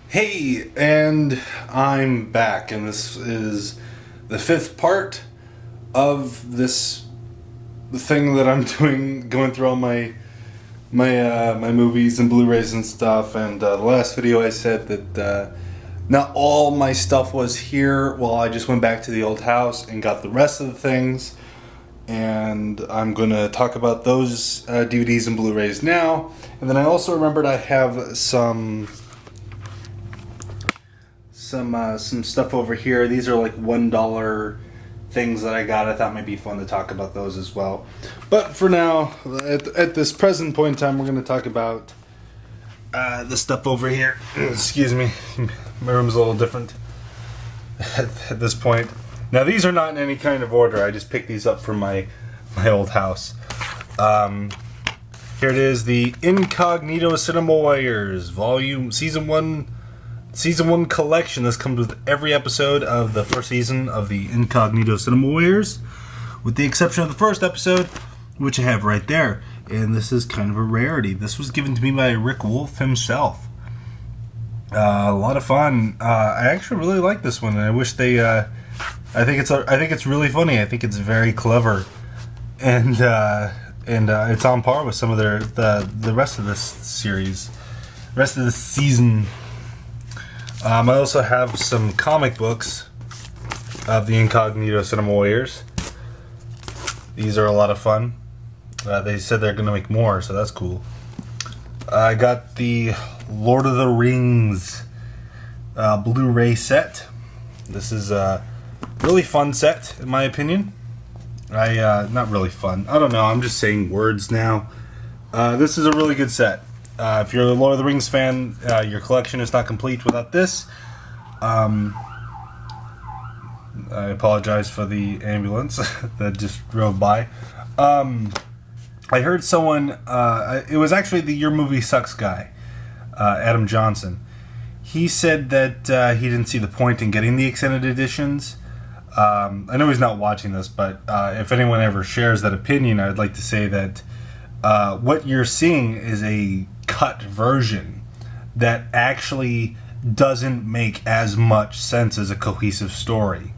Hey, and I'm back, and this is the fifth part of this thing that I'm doing, going through all my movies and Blu-rays and stuff. And the last video I said that not all my stuff was here. Well, I just went back to the old house and got the rest of the things, and I'm going to talk about those DVDs and Blu-rays now. And then I also remembered I have some stuff over here. These are like $1 things that I got. I thought might be fun to talk about those as well. But for now, at this present point in time, we're going to talk about the stuff over here. Excuse me, my room's a little different at this point. Now these are not in any kind of order. I just picked these up from my old house. Here it is, the Incognito Cinema Warriors Season 1 collection. This comes with every episode of the first season of the Incognito Cinema Warriors, with the exception of the first episode, which I have right there. And this is kind of a rarity. This was given to me by Rick Wolf himself. A lot of fun. I actually really like this one, and I wish they. I think it's really funny. I think it's very clever, and it's on par with some of the rest of this series, rest of the season. I also have some comic books of the Incognito Cinema Warriors. These are a lot of fun. They said they're going to make more, so that's cool. I got the Lord of the Rings Blu-ray set. This is a really fun set, in my opinion. Not really fun. I don't know, I'm just saying words now. This is a really good set. If you're a Lord of the Rings fan, your collection is not complete without this. I apologize for the ambulance that just drove by. I heard someone, it was actually the Your Movie Sucks guy, Adam Johnson. He said that he didn't see the point in getting the extended editions. I know he's not watching this, but if anyone ever shares that opinion, I'd like to say that what you're seeing is a cut version that actually doesn't make as much sense as a cohesive story.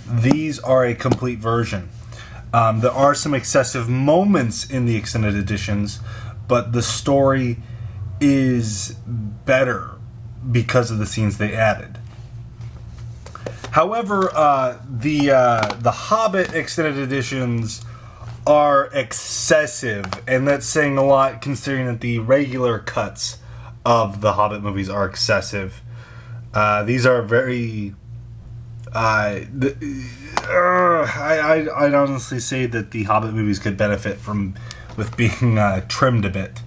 These are a complete version. There are some excessive moments in the extended editions, but the story is better because of the scenes they added. However, the Hobbit extended editions are excessive, and that's saying a lot considering that the regular cuts of the Hobbit movies are excessive. These are very I'd honestly say that the Hobbit movies could benefit with being trimmed a bit.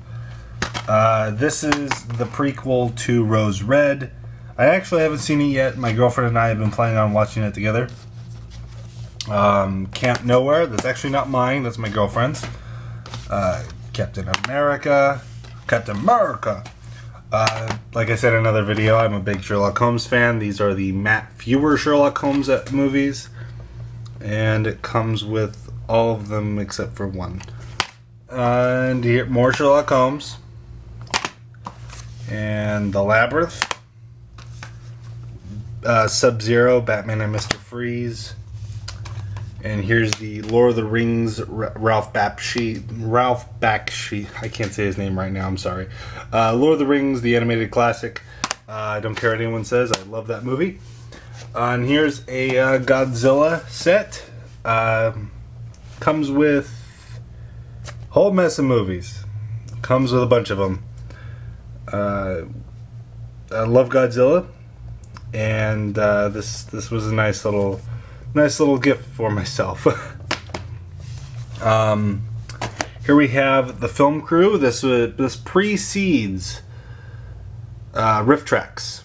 This is the prequel to Rose Red. I actually haven't seen it yet. My girlfriend and I have been planning on watching it together. Camp Nowhere, that's actually not mine, that's my girlfriend's. Captain America. Like I said in another video, I'm a big Sherlock Holmes fan. These are the Matt Fewer Sherlock Holmes movies, and it comes with all of them except for one. And here, more Sherlock Holmes, and The Labyrinth, Sub-Zero, Batman and Mr. Freeze. And here's the Lord of the Rings, Ralph Bakshi. I can't say his name right now, I'm sorry. Lord of the Rings, the animated classic. I don't care what anyone says, I love that movie. And here's a Godzilla set. Comes with a whole mess of movies. Comes with a bunch of them. I love Godzilla. And this was a nice little gift for myself. Here we have the film crew. This precedes riff tracks.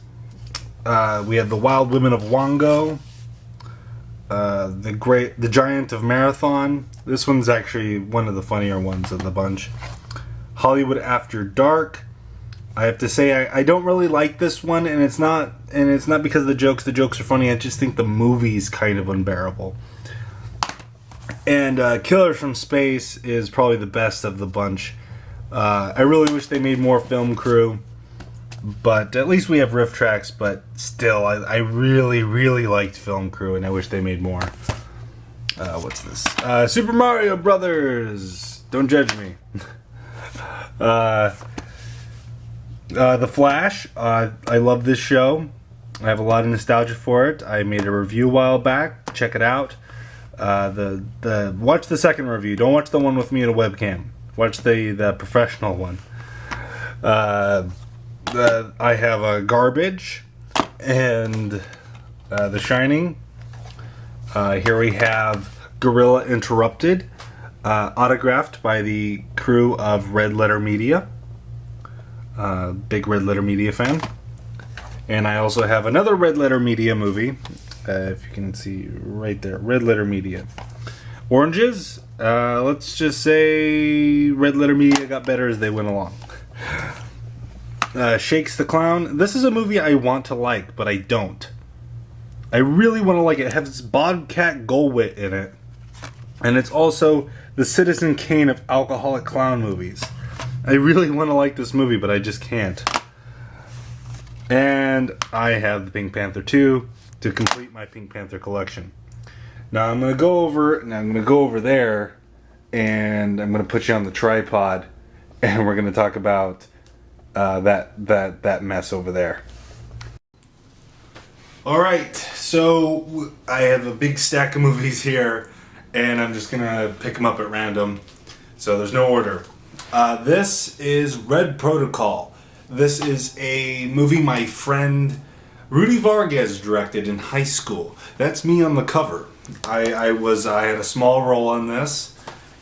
We have the Wild Women of Wango, the Giant of Marathon. This one's actually one of the funnier ones of the bunch. Hollywood After Dark. I have to say I don't really like this one, and it's not because of the jokes. The jokes are funny. I just think the movie's kind of unbearable. And Killers from Space is probably the best of the bunch. I really wish they made more film crew. But at least we have riff tracks, but still, I really, really liked Film Crew, and I wish they made more. What's this? Super Mario Brothers! Don't judge me. The Flash. I love this show. I have a lot of nostalgia for it. I made a review a while back. Check it out. Watch the second review. Don't watch the one with me in a webcam. Watch the professional one. I have a Garbage and The Shining. Here we have Gorilla Interrupted, autographed by the crew of Red Letter Media. Big Red Letter Media fan. And I also have another Red Letter Media movie. If you can see right there, Red Letter Media. Oranges. Let's just say Red Letter Media got better as they went along. Shakes the Clown. This is a movie I want to like, but I don't. I really want to like it. It has Bobcat Goldthwait in it. And it's also the Citizen Kane of alcoholic clown movies. I really want to like this movie, but I just can't. And I have the Pink Panther 2 to complete my Pink Panther collection. Now I'm going to go over there, and I'm going to put you on the tripod, and we're going to talk about that mess over there. Alright, so I have a big stack of movies here, and I'm just going to pick them up at random, so there's no order. This is Red Protocol. This is a movie my friend Rudy Vargas directed in high school. That's me on the cover. I had a small role in this,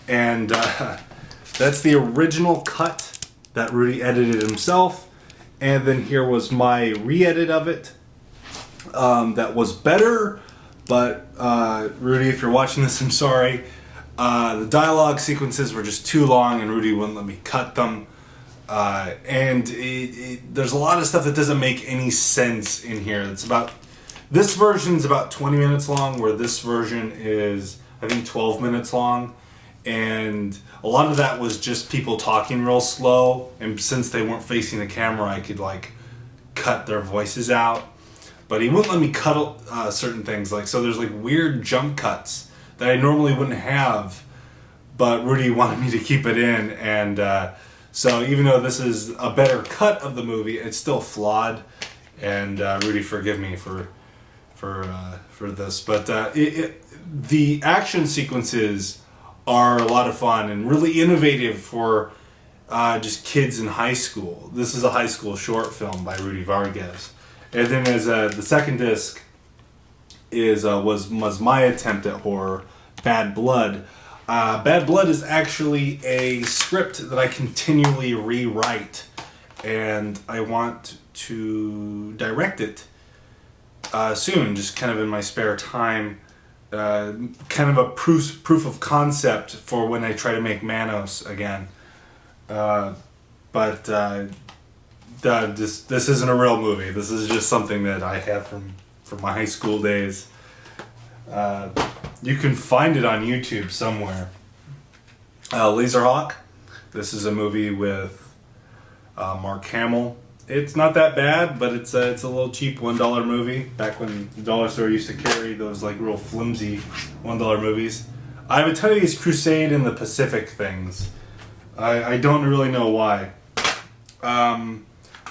and that's the original cut that Rudy edited himself, and then here was my re-edit of it that was better, but Rudy, if you're watching this, I'm sorry. The dialogue sequences were just too long, and Rudy wouldn't let me cut them. And there's a lot of stuff that doesn't make any sense in here. This version's about 20 minutes long, where this version is, I think, 12 minutes long. And a lot of that was just people talking real slow. And since they weren't facing the camera, I could, cut their voices out. But he wouldn't let me cut certain things. So there's, weird jump cuts that I normally wouldn't have. But Rudy wanted me to keep it in, and so even though this is a better cut of the movie, it's still flawed, and Rudy, forgive me for this. But the action sequences are a lot of fun and really innovative for just kids in high school. This is a high school short film by Rudy Vargas, and then as the second disc was my attempt at horror, Bad Blood. Bad Blood is actually a script that I continually rewrite, and I want to direct it soon, just kind of in my spare time. Kind of a proof of concept for when I try to make Manos again. But this isn't a real movie. This is just something that I have from my high school days. You can find it on YouTube somewhere. Laserhawk. This is a movie with Mark Hamill. It's not that bad, but it's a little cheap $1 movie. Back when the dollar store used to carry those real flimsy $1 movies. I have a ton of these Crusade in the Pacific things. I don't really know why.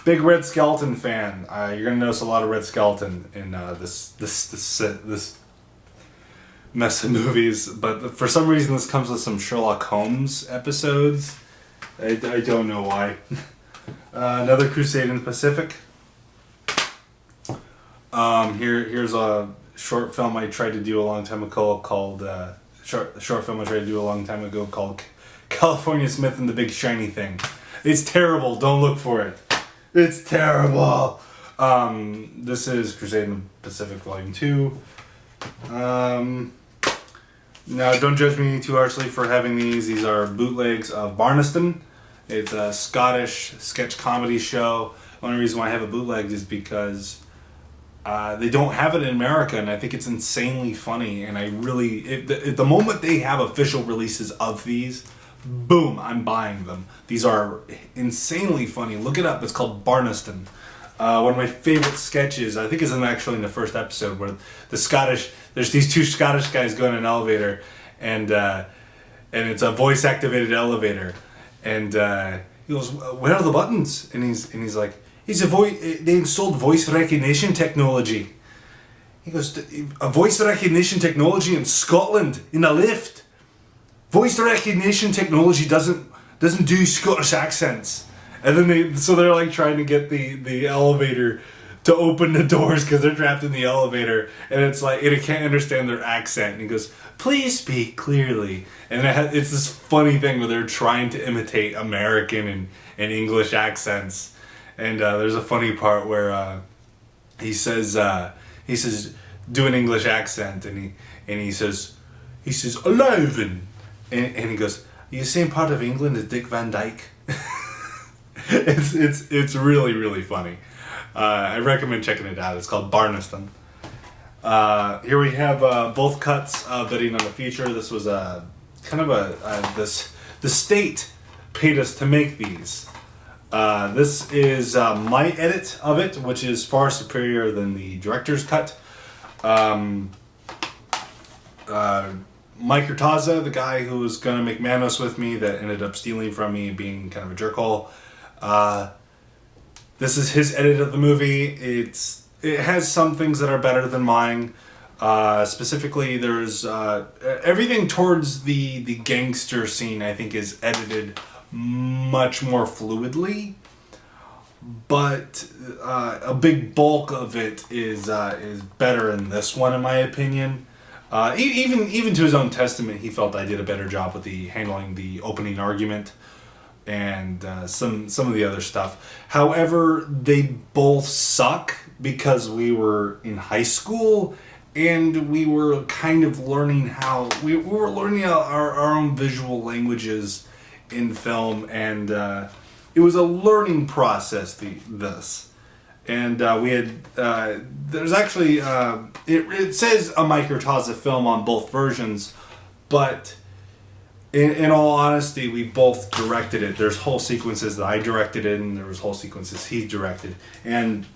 Big Red Skeleton fan. You're gonna notice a lot of Red Skeleton in this mess of movies, but for some reason this comes with some Sherlock Holmes episodes. I don't know why. Another Crusade in the Pacific. Here's a short film I tried to do a long time ago called California Smith and the Big Shiny Thing. It's terrible. Don't look for it. It's terrible. This is Crusade in the Pacific Volume 2. Now, don't judge me too harshly for having these. These are bootlegs of Barniston. It's a Scottish sketch comedy show. The only reason why I have a bootleg is because they don't have it in America, and I think it's insanely funny. And I really, at the moment they have official releases of these, boom, I'm buying them. These are insanely funny. Look it up. It's called Barniston. One of my favorite sketches, I think, is actually in the first episode, where there's these two Scottish guys going in an elevator, and it's a voice-activated elevator, and he goes, "Where are the buttons?" And he's like, they installed voice recognition technology. He goes, "A voice recognition technology in Scotland in a lift. Voice recognition technology doesn't do Scottish accents." And then they're like trying to get the elevator to open the doors because they're trapped in the elevator, and it's like it can't understand their accent. And he goes, "Please speak clearly." And it's this funny thing where they're trying to imitate American and English accents. And there's a funny part where he says do an English accent, and he says 11, and he goes, "Are you the same part of England as Dick Van Dyke?" It's really, really funny. I recommend checking it out. It's called Barniston. Here we have both cuts of Betting on the Future. This was kind of the state paid us to make these. This is my edit of it, which is far superior than the director's cut. Mike Urtaza, the guy who was going to make Manos with me, that ended up stealing from me and being kind of a jerkhole. This is his edit of the movie. It has some things that are better than mine. Specifically, there's everything towards the gangster scene, I think, is edited much more fluidly. But a big bulk of it is better in this one, in my opinion. Even to his own testament, he felt I did a better job with handling the opening argument and some of the other stuff. However, they both suck because we were in high school and we were kind of learning we were learning our own visual languages in film, and it was a learning process. And we had there's actually it says a Mike Urtaza film on both versions, but in all honesty, we both directed it. There's whole sequences that I directed it, and there was whole sequences he directed. And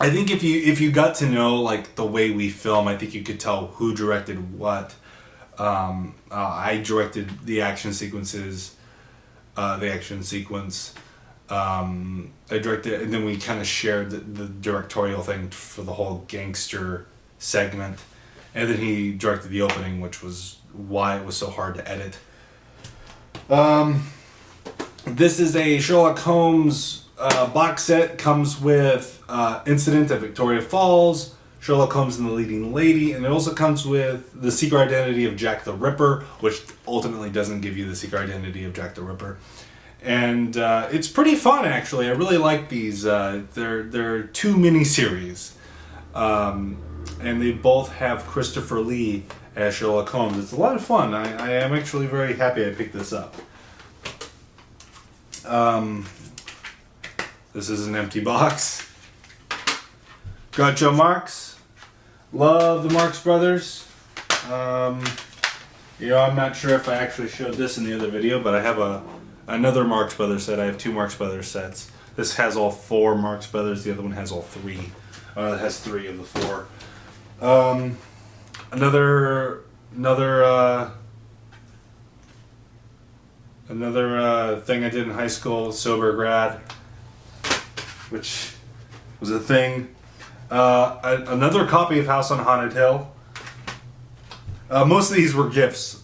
I think if you got to know like the way we film, I think you could tell who directed what. I directed the action sequences, the action sequence. I directed, and then we kind of shared the directorial thing for the whole gangster segment, and then he directed the opening, which was why it was so hard to edit. This is a Sherlock Holmes box set. Comes with Incident at Victoria Falls, Sherlock Holmes and the Leading Lady, and it also comes with The Secret Identity of Jack the Ripper, which ultimately doesn't give you the secret identity of Jack the Ripper. And it's pretty fun, actually. I really like these. They're two miniseries, and they both have Christopher Lee as Sherlock Holmes. It's a lot of fun. I am actually very happy I picked this up. This is an empty box. Groucho Marx. Love the Marx Brothers. I'm not sure if I actually showed this in the other video, but I have another Marx Brothers set. I have two Marx Brothers sets. This has all four Marx Brothers. The other one has all three. It has three of the four. Another thing I did in high school, sober grad, which was a thing. Another copy of House on Haunted Hill. Most of these were gifts.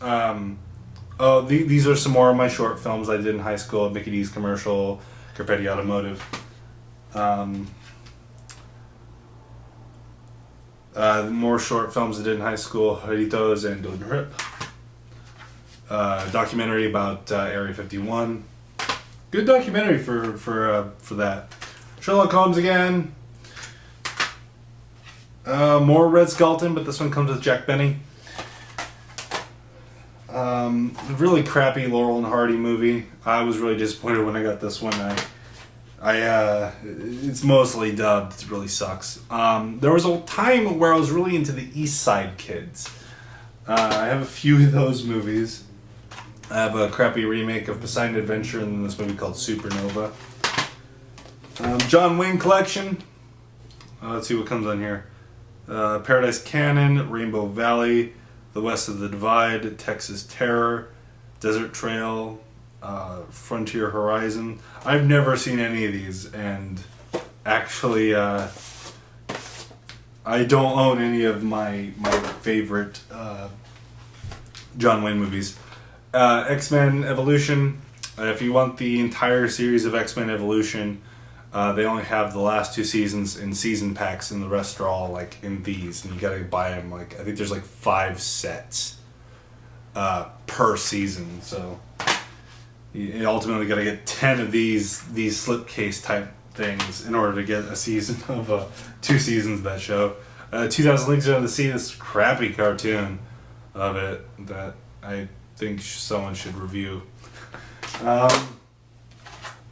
These are some more of my short films I did in high school. Mickey D's Commercial, Carpetti Automotive. More short films I did in high school, Joditos and Don't Rip. Documentary about Area 51. Good documentary for that. Sherlock Holmes again. More Red Skelton, but this one comes with Jack Benny. Really crappy Laurel and Hardy movie. I was really disappointed when I got this one. It's mostly dubbed. It really sucks. There was a time where I was really into the East Side Kids. I have a few of those movies. I have a crappy remake of Poseidon Adventure and then this movie called Supernova. John Wayne Collection. Let's see what comes on here. Paradise Canyon, Rainbow Valley, The West of the Divide, Texas Terror, Desert Trail, Frontier Horizon. I've never seen any of these, and actually I don't own any of my favorite John Wayne movies. X-Men Evolution. If you want the entire series of X-Men Evolution, they only have the last 2 seasons in season packs, and the rest are all like in these, and you gotta buy them. Like, I think there's like 5 sets per season, so you ultimately gotta get 10 of these slipcase type things in order to get a season of 2 seasons of that show. 2000 Leagues Under the Sea, this crappy cartoon of it that I think someone should review.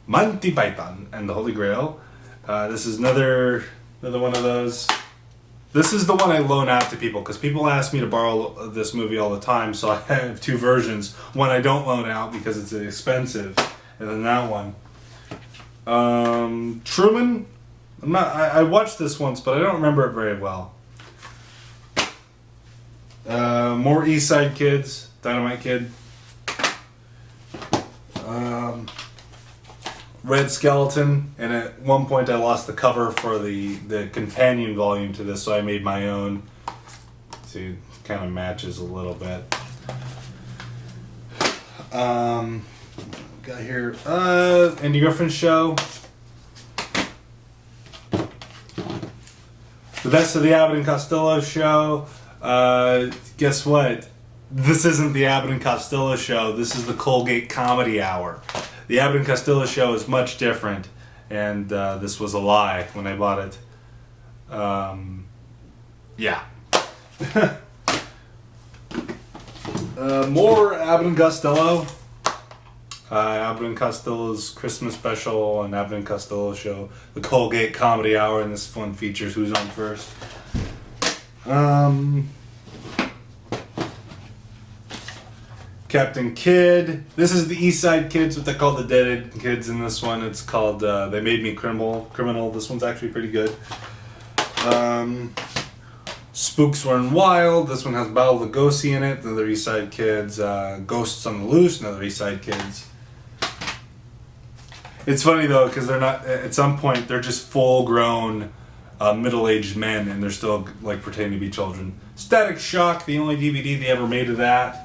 Monty Python and the Holy Grail. This is another one of those. This is the one I loan out to people because people ask me to borrow this movie all the time, so I have 2 versions. One I don't loan out because it's expensive, and then that one. Truman. I watched this once, but I don't remember it very well. More East Side Kids, Dynamite Kid. Red Skeleton, and at one point I lost the cover for the companion volume to this, so I made my own. See, it kind of matches a little bit. Got here, Andy Griffin Show. The Best of the Abbott and Costello Show. Guess what? This isn't the Abbott and Costello Show. This is the Colgate Comedy Hour. The Abbott and Costello Show is much different, and this was a lie when I bought it. Yeah. More Abbott and Costello. Abbott and Costello's Christmas special and Abbott and Costello Show. The Colgate Comedy Hour, and this one features Who's on First. Captain Kidd. This is the East Side Kids, what they call the Dead Kids in this one. It's called They Made Me Criminal. This one's actually pretty good. Spooks Run Wild. This one has Battle of Lugosi in it. Another East Side Kids. Ghosts on the Loose. Another East Side Kids. It's funny though, because they're not, at some point, they're just full-grown middle-aged men, and they're still like pretending to be children. Static Shock, the only DVD they ever made of that.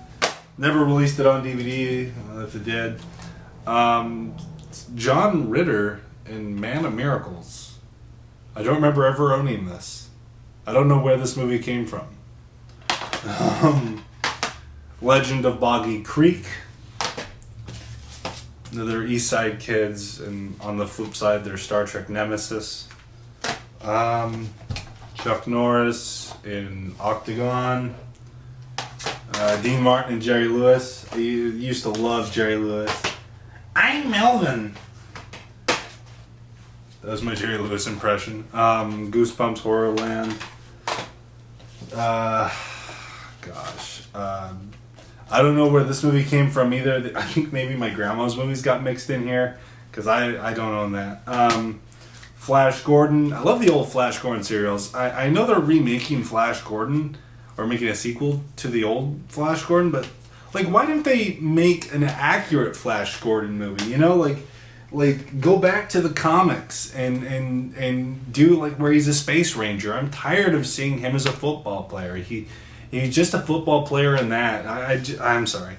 Never released it on DVD, if it did. John Ritter in Man of Miracles. I don't remember ever owning this. I don't know where this movie came from. Legend of Boggy Creek. Another East Side Kids, and on the flip side, their Star Trek Nemesis. Chuck Norris in Octagon. Dean Martin and Jerry Lewis. I used to love Jerry Lewis. I'm Melvin. That was my Jerry Lewis impression. Goosebumps Horrorland. Gosh. I don't know where this movie came from either. I think maybe my grandma's movies got mixed in here, because I don't own that. Flash Gordon. I love the old Flash Gordon serials. I know they're remaking Flash Gordon, or making a sequel to the old Flash Gordon, but like, why didn't they make an accurate Flash Gordon movie? You know, like go back to the comics and do like where he's a space ranger. I'm tired of seeing him as a football player. He's just a football player in that. I'm sorry.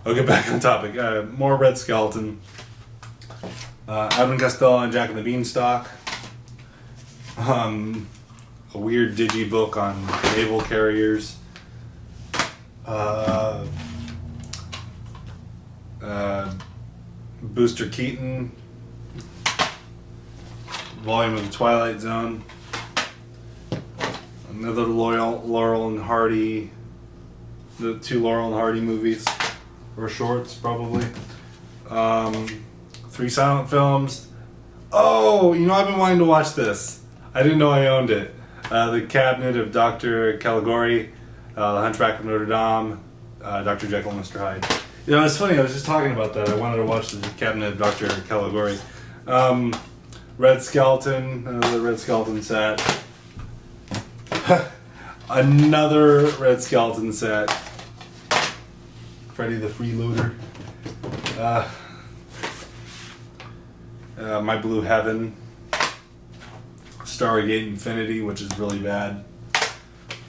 I'll get back on topic. More Red Skeleton. Abbott and Costello and Jack and the Beanstalk. A weird digibook on naval carriers. Booster Keaton. Volume of the Twilight Zone. Another Laurel and Hardy. The 2 Laurel and Hardy movies. Or shorts, probably. 3 silent films. Oh, I've been wanting to watch this. I didn't know I owned it. The Cabinet of Dr. Caligari, The Hunchback of Notre Dame, Dr. Jekyll and Mr. Hyde. It's funny, I was just talking about that. I wanted to watch the Cabinet of Dr. Caligari. Red Skeleton, another Red Skeleton set. Another Red Skeleton set. Freddy the Freeloader. My Blue Heaven. Stargate Infinity, which is really bad.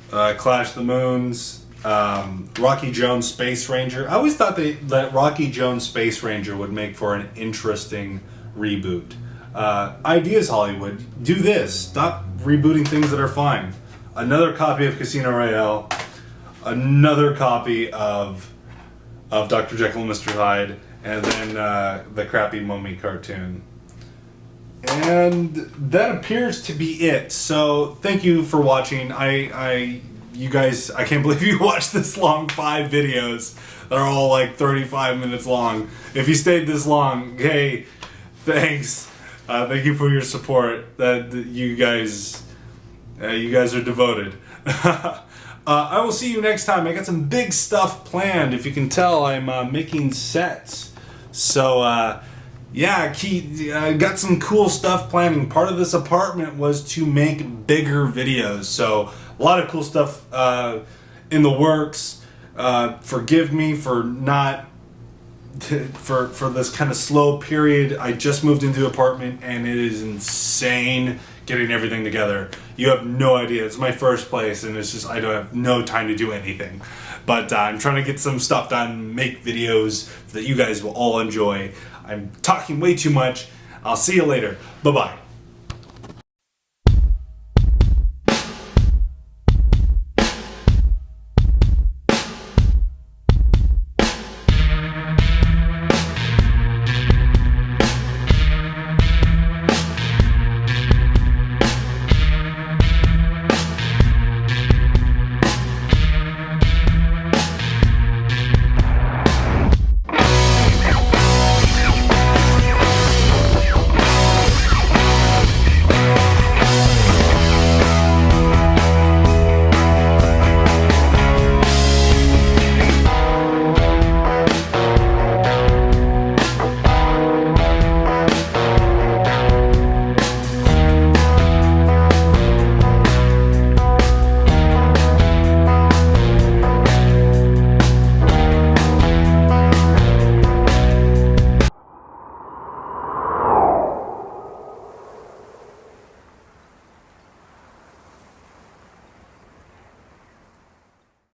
Clash of the Moons. Rocky Jones Space Ranger. I always thought that Rocky Jones Space Ranger would make for an interesting reboot. Ideas Hollywood. Do this. Stop rebooting things that are fine. Another copy of Casino Royale. Another copy of Dr. Jekyll and Mr. Hyde. And then the crappy Mummy cartoon. And that appears to be it. So thank you for watching. You guys, I can't believe you watched this long 5 videos. They're all like 35 minutes long. If you stayed this long, hey, thanks. Thank you for your support. That you guys are devoted. I will see you next time. I got some big stuff planned. If you can tell, I'm making sets. So yeah, got some cool stuff planning. Part of this apartment was to make bigger videos. So a lot of cool stuff in the works. Forgive me for not for this kind of slow period. I just moved into the apartment and it is insane getting everything together. You have no idea. It's my first place and it's just I don't have no time to do anything. But I'm trying to get some stuff done, make videos that you guys will all enjoy. I'm talking way too much. I'll see you later. Bye-bye.